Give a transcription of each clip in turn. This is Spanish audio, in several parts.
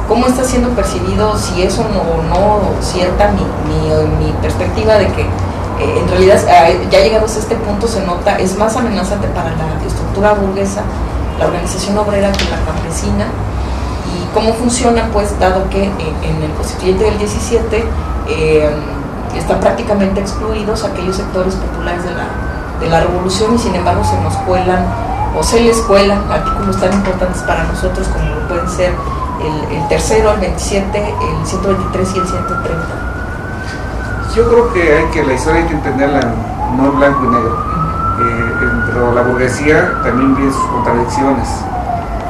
cómo está siendo percibido, si es o no cierta mi perspectiva de que en realidad ya llegados a este punto se nota, es más amenazante para la estructura burguesa, la organización obrera que la campesina. Y cómo funciona, pues, dado que en el constituyente del 17 están prácticamente excluidos aquellos sectores populares de la revolución, y sin embargo se nos cuelan o se les cuelan artículos tan importantes para nosotros como lo pueden ser el tercero, el 27, el 123 y el 130. Yo creo que la historia hay que entenderla no en blanco y negro. Pero la burguesía también vive sus contradicciones,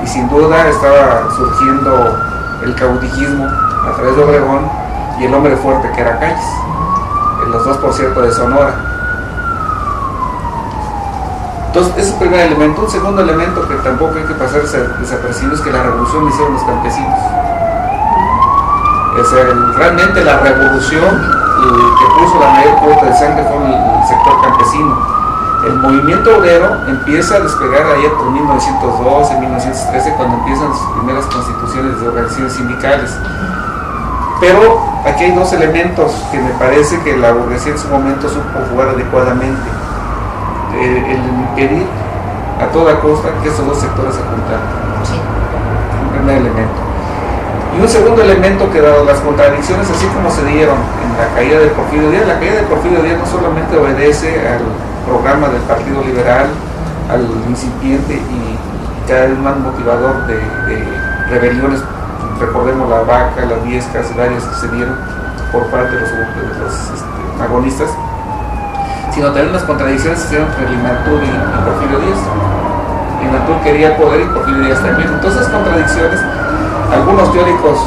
y sin duda estaba surgiendo el caudillismo a través de Obregón y el hombre fuerte que era Calles, los dos, por cierto, de Sonora. Entonces, ese es el primer elemento. Un segundo elemento que tampoco hay que pasar desapercibido es que la revolución la hicieron los campesinos. O sea, realmente la revolución que puso la mayor cuota de sangre fue el sector campesino. El movimiento obrero empieza a despegar allá por 1912, 1913, cuando empiezan sus primeras constituciones de organizaciones sindicales. Pero aquí hay dos elementos que me parece que la burguesía en su momento supo jugar adecuadamente. El impedir a toda costa que esos dos sectores se juntaran. Sí. Un primer elemento. Y un segundo elemento que, dado las contradicciones así como se dieron en la caída de Porfirio Díaz, la caída de Porfirio Díaz no solamente obedece al programa del Partido Liberal, al incipiente y cada vez más motivador de rebeliones, recordemos la Vaca, las Viescas, varias que se dieron por parte de los agonistas, sino también las contradicciones que se dieron entre Limantur y Porfirio Díaz. Limantur quería poder y Porfirio Díaz también. Entonces, esas contradicciones, algunos teóricos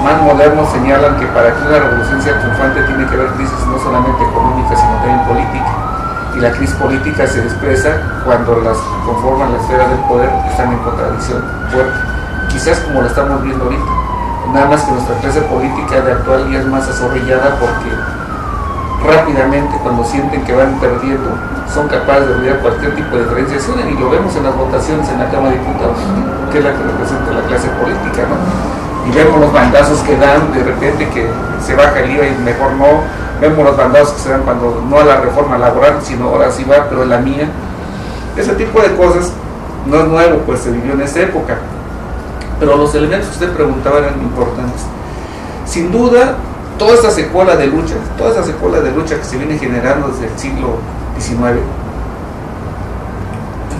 más modernos señalan que para que una revolución sea triunfante tiene que haber crisis no solamente económica, sino también política. Y la crisis política se expresa cuando las que conforman la esfera del poder están en contradicción fuerte, quizás como lo estamos viendo ahorita, nada más que nuestra clase política de actual ya es más azorrillada, porque rápidamente, cuando sienten que van perdiendo, son capaces de olvidar cualquier tipo de diferenciación, y lo vemos en las votaciones en la Cámara de Diputados, que es la que representa la clase política, ¿no? Y vemos los bandazos que dan de repente, que se baja el IVA y mejor no. Vemos los bandazos que se dan cuando no a la reforma laboral, sino ahora sí va, pero en la mía. Ese tipo de cosas no es nuevo, pues se vivió en esa época. Pero los elementos que usted preguntaba eran importantes. Sin duda, toda esta secuela de lucha que se viene generando desde el siglo XIX,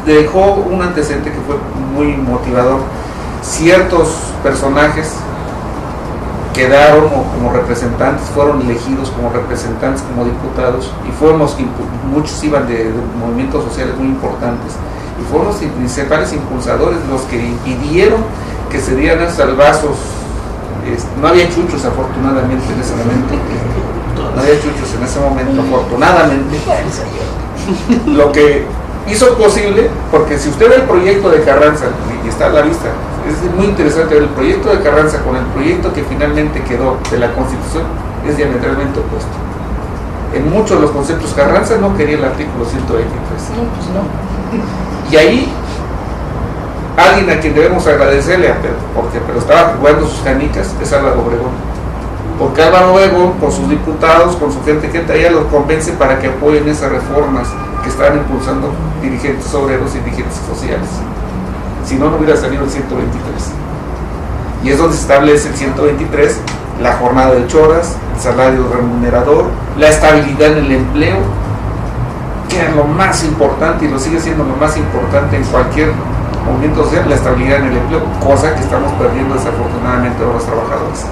dejó un antecedente que fue muy motivador. Ciertos personajes quedaron como representantes, fueron elegidos como representantes, como diputados, y muchos iban de movimientos sociales muy importantes, y fueron los principales impulsadores los que impidieron que se dieran salvazos. No había chuchos, afortunadamente, en ese momento. No había chuchos en ese momento, afortunadamente. Lo que hizo posible, porque si usted ve el proyecto de Carranza, y está a la vista, es muy interesante ver el proyecto de Carranza con el proyecto que finalmente quedó de la Constitución, es diametralmente opuesto. En muchos de los conceptos, Carranza no quería el artículo 123. No, pues no. Y ahí, alguien a quien debemos agradecerle, pero estaba jugando sus canicas, es Álvaro Obregón. Porque Álvaro Obregón, con sus diputados, con su gente allá, los convence para que apoyen esas reformas que estaban impulsando dirigentes obreros y dirigentes sociales. Si no, no hubiera salido el 123. Y es donde se establece el 123, la jornada de 8 horas, el salario remunerador, la estabilidad en el empleo, que era lo más importante y lo sigue siendo lo más importante en cualquier movimiento social, la estabilidad en el empleo, cosa que estamos perdiendo desafortunadamente ahora los trabajadores.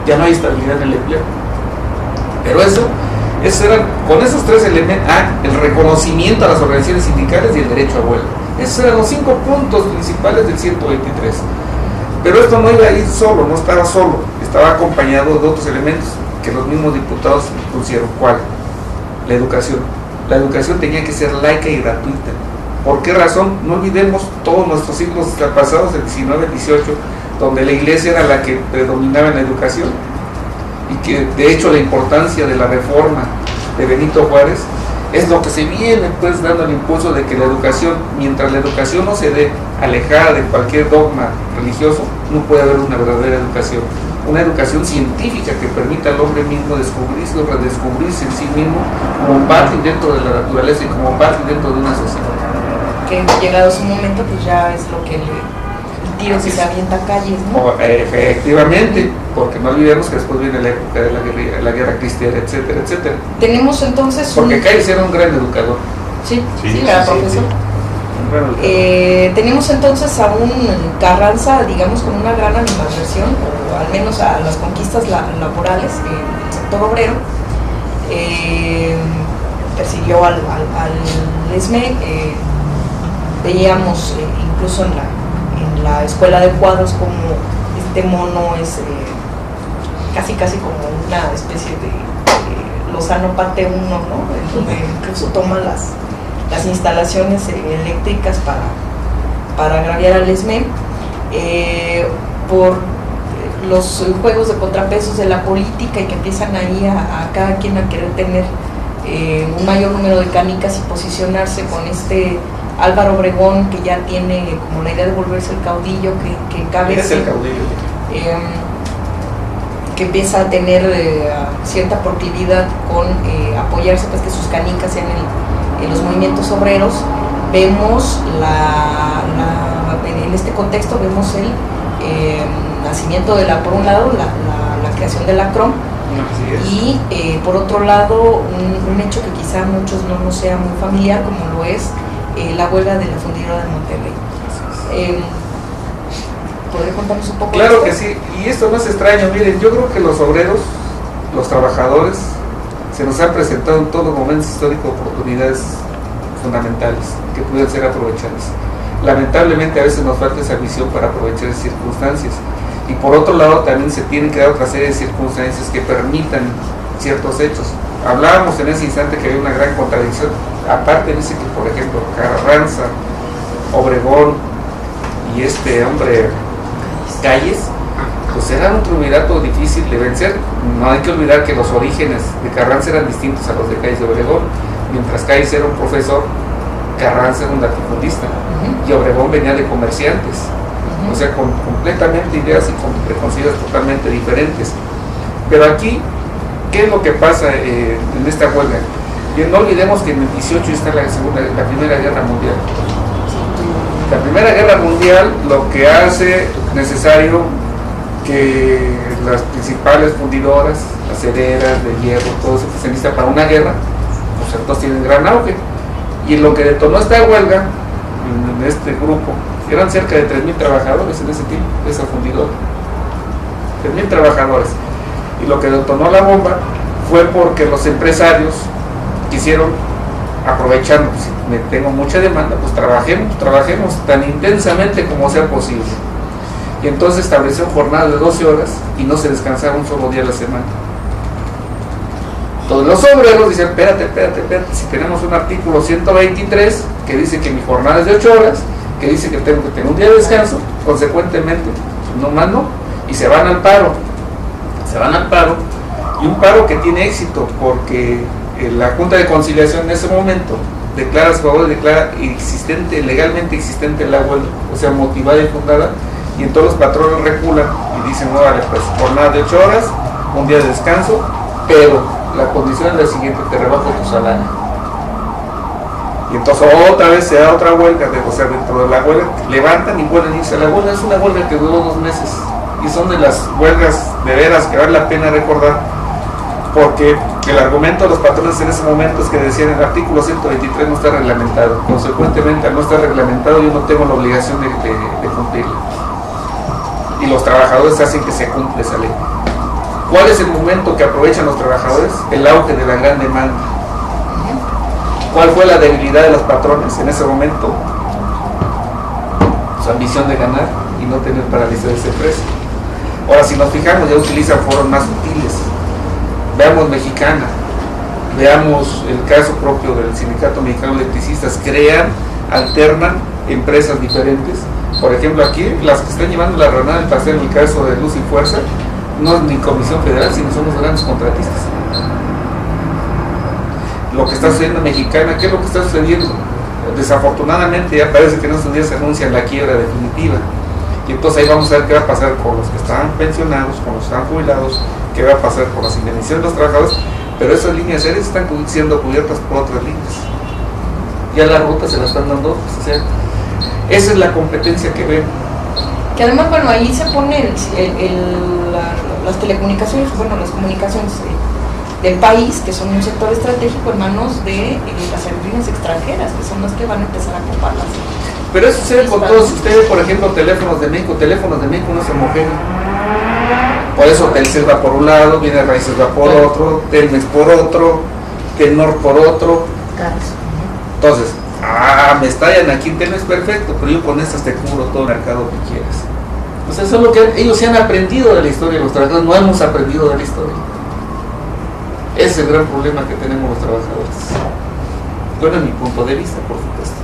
Ya no hay estabilidad en el empleo. Pero con esos tres elementos, el reconocimiento a las organizaciones sindicales y el derecho a huelga. Esos eran los 5 puntos principales del 123. Pero esto no iba a ir solo, no estaba solo, estaba acompañado de otros elementos que los mismos diputados pusieron. ¿Cuál? La educación. La educación tenía que ser laica y gratuita. ¿Por qué razón? No olvidemos todos nuestros siglos pasados, el 19, el 18, donde la iglesia era la que predominaba en la educación, y que de hecho la importancia de la reforma de Benito Juárez es lo que se viene pues dando el impulso de que la educación, mientras la educación no se dé alejada de cualquier dogma religioso, no puede haber una verdadera educación. Una educación científica que permita al hombre mismo descubrirse o redescubrirse en sí mismo como parte dentro de la naturaleza y como parte dentro de una sociedad. Que llegado su momento, pues ya es lo que el tiro que se avienta a calles, ¿no? Efectivamente, porque no olvidemos que después viene la época de la guerra cristiana, etcétera, etcétera. Tenemos entonces porque Calles era un gran educador. Sí, era profesor. Tenemos entonces a un Carranza, digamos, con una gran animadversión, o al menos a las conquistas laborales del sector obrero. Persiguió al ESME, veíamos incluso en la escuela de cuadros como este mono es casi como una especie de Lozano parte 1, ¿no? Donde incluso toma las instalaciones eléctricas para agraviar al ESME, por los juegos de contrapesos de la política y que empiezan ahí a cada quien a querer tener un mayor número de canicas y posicionarse con este Álvaro Obregón, que ya tiene como la idea de volverse el caudillo que cabe. Es el caudillo. Que empieza a tener cierta proclividad con apoyarse, pues que sus canicas sean en los movimientos obreros. Vemos en este contexto vemos el nacimiento de por un lado la creación de la CROM, y por otro lado un hecho que quizá a muchos no nos sea muy familiar, como lo es la huelga de la fundidora de Monterrey. ¿Podría contarnos un poco? Claro que sí, y esto no es extraño. Miren, yo creo que los obreros, los trabajadores, se nos han presentado en todos los momentos históricos oportunidades fundamentales que pueden ser aprovechadas. Lamentablemente a veces nos falta esa visión para aprovechar esas circunstancias, y por otro lado también se tienen que dar otra serie de circunstancias que permitan ciertos hechos. Hablábamos en ese instante que había una gran contradicción, aparte dice que por ejemplo Carranza, Obregón y este hombre Calles, pues era un triunvirato difícil de vencer. No hay que olvidar que los orígenes de Carranza eran distintos a los de Calles y Obregón. Mientras Calles era un profesor, Carranza era un latifundista, y Obregón venía de comerciantes, o sea, con completamente ideas y con preconcebidas totalmente diferentes. Pero aquí, ¿qué es lo que pasa en esta huelga? Bien, no olvidemos que en el 18 está la Primera Guerra Mundial. La Primera Guerra Mundial lo que hace necesario que las principales fundidoras, acereras, de hierro, todo eso que se necesita para una guerra, pues entonces tienen gran auge. Y lo que detonó esta huelga, en este grupo, eran cerca de 3.000 trabajadores en ese tiempo, de esa fundidora. 3.000 trabajadores. Y lo que detonó la bomba fue porque los empresarios quisieron, aprovechando, si tengo mucha demanda, pues trabajemos tan intensamente como sea posible. Y entonces establecieron jornadas de 12 horas y no se descansaba un solo día a la semana. Todos los obreros dicen, espérate, si tenemos un artículo 123 que dice que mi jornada es de 8 horas, que dice que tengo que tener un día de descanso, consecuentemente, no más no, y se van al paro, y un paro que tiene éxito, porque la Junta de Conciliación en ese momento declara a su favor, declara legalmente existente la huelga, o sea, motivada y fundada, y entonces los patrones reculan y dicen, órale, pues jornada de 8 horas, un día de descanso, pero la condición es la siguiente, te rebajo tu salario. Y entonces otra vez se da otra huelga, o sea, dentro de la huelga levantan y vuelven a irse. La huelga es una huelga que duró 2 meses, y son de las huelgas de veras que vale la pena recordar, porque el argumento de los patrones en ese momento es que decían el artículo 123 no está reglamentado, consecuentemente al no estar reglamentado yo no tengo la obligación de cumplirlo, y los trabajadores hacen que se cumpla esa ley. ¿Cuál es el momento que aprovechan los trabajadores? El auge de la gran demanda. ¿Cuál fue la debilidad de los patrones en ese momento? Su ambición de ganar y no tener para ese precio. Ahora, si nos fijamos, ya utilizan foros más sutiles. Veamos Mexicana, veamos el caso propio del Sindicato Mexicano de Electricistas. Alternan empresas diferentes. Por ejemplo, aquí las que están llevando la reunión del pastel en el caso de Luz y Fuerza, no es ni Comisión Federal, sino son los grandes contratistas. Lo que está sucediendo en Mexicana, ¿qué es lo que está sucediendo? desafortunadamente ya parece que en estos días se anuncia la quiebra definitiva. Y entonces ahí vamos a ver qué va a pasar con los que están pensionados, con los que están jubilados, qué va a pasar con las indemnizaciones de los trabajadores, pero esas líneas aéreas están siendo cubiertas por otras líneas. Ya la ruta se la están dando otros, o sea, esa es la competencia que ven. Que además, bueno, ahí se pone las telecomunicaciones, bueno, las comunicaciones del país, que son un sector estratégico, en manos de las aerolíneas extranjeras, que son las que van a empezar a ocuparlas. Pero eso sucede con todos ustedes, por ejemplo, Teléfonos de México no se mojen. Por eso Telcel va por un lado, Viene Raíces va por otro, Telmex por otro, Tenor por otro. Entonces, me estallan aquí en Telmex, perfecto, pero yo con estas te cubro todo el mercado que quieras. O sea, eso es lo que ellos se han aprendido de la historia, los trabajadores no hemos aprendido de la historia. Ese es el gran problema que tenemos los trabajadores. Bueno, es mi punto de vista, por supuesto.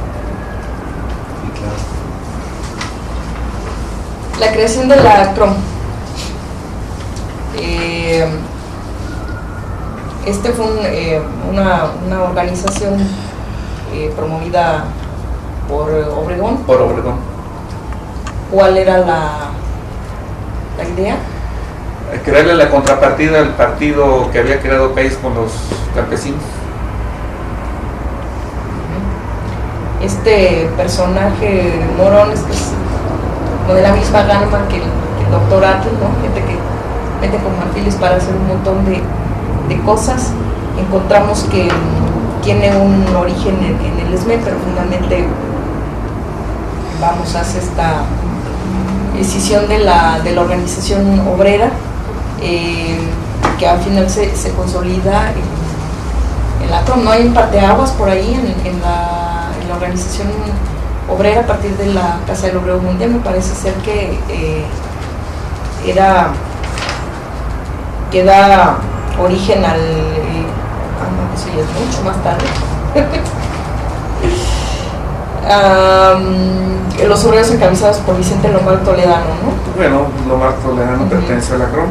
La creación de la CROM. Este fue una organización promovida por Obregón. Por Obregón. ¿Cuál era la idea? Crearle la contrapartida al partido que había creado País con los campesinos. Este personaje Morones, que es como de la misma gama que el doctor Atl, ¿no? Gente que mete con marfiles para hacer un montón de cosas. Encontramos que tiene un origen en el ESME, pero finalmente hace esta escisión de la organización obrera, que al final se consolida en la CROM. No hay un parteaguas por ahí en la organización obrera a partir de la Casa del Obrero Mundial. Me parece ser que da origen al eso ya es mucho más tarde. Los obreros encabezados por Vicente Lombardo Toledano, ¿no? Bueno, Lombardo Toledano pertenece a la CROM.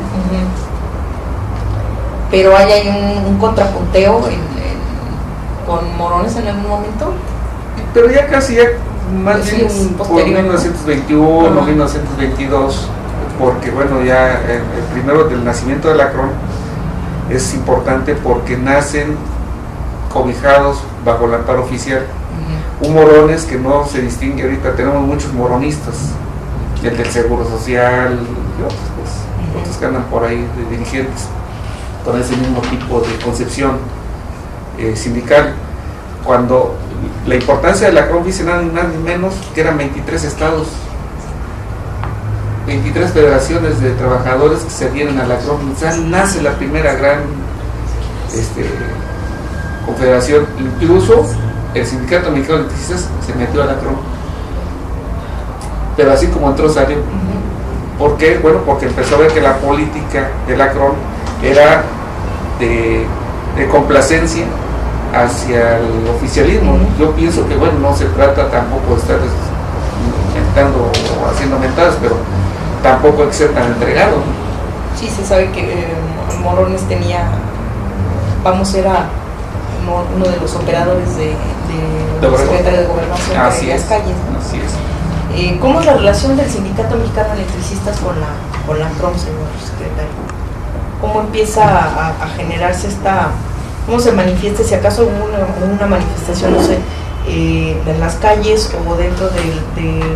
Pero hay ahí un contrapunteo con Morones en algún momento. Pero ya casi, más bien por 1921, 1922, porque bueno, ya el primero del nacimiento de la CROM es importante porque nacen cobijados bajo el amparo oficial. Un Morones que no se distingue ahorita, tenemos muchos moronistas, el del Seguro Social y otros que andan por ahí de dirigentes con ese mismo tipo de concepción sindical, cuando la importancia de la CROM dice nada ni menos que eran 23 estados, 23 federaciones de trabajadores que se adhieren a la CROM. O sea, nace la primera gran confederación. Incluso el Sindicato Mexicano de Electricistas se metió a la CROM, pero así como entró salió. ¿Por qué? Bueno, porque empezó a ver que la política de la CROM era de complacencia hacia el oficialismo. Yo pienso que bueno, no se trata tampoco de estar inventando o haciendo mentadas, pero tampoco hay que ser tan entregado. Sí, se sabe que Morones era uno de los operadores de secretario de Gobernación de las calles, ¿no? Así es. ¿Cómo es la relación del Sindicato Mexicano de Electricistas con la CROM, señor secretario? ¿Cómo empieza a generarse cómo se manifiesta, si acaso hubo una manifestación, no sé, en las calles o dentro de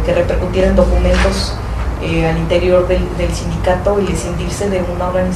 que repercutieran documentos al interior del sindicato y escindirse de una organización?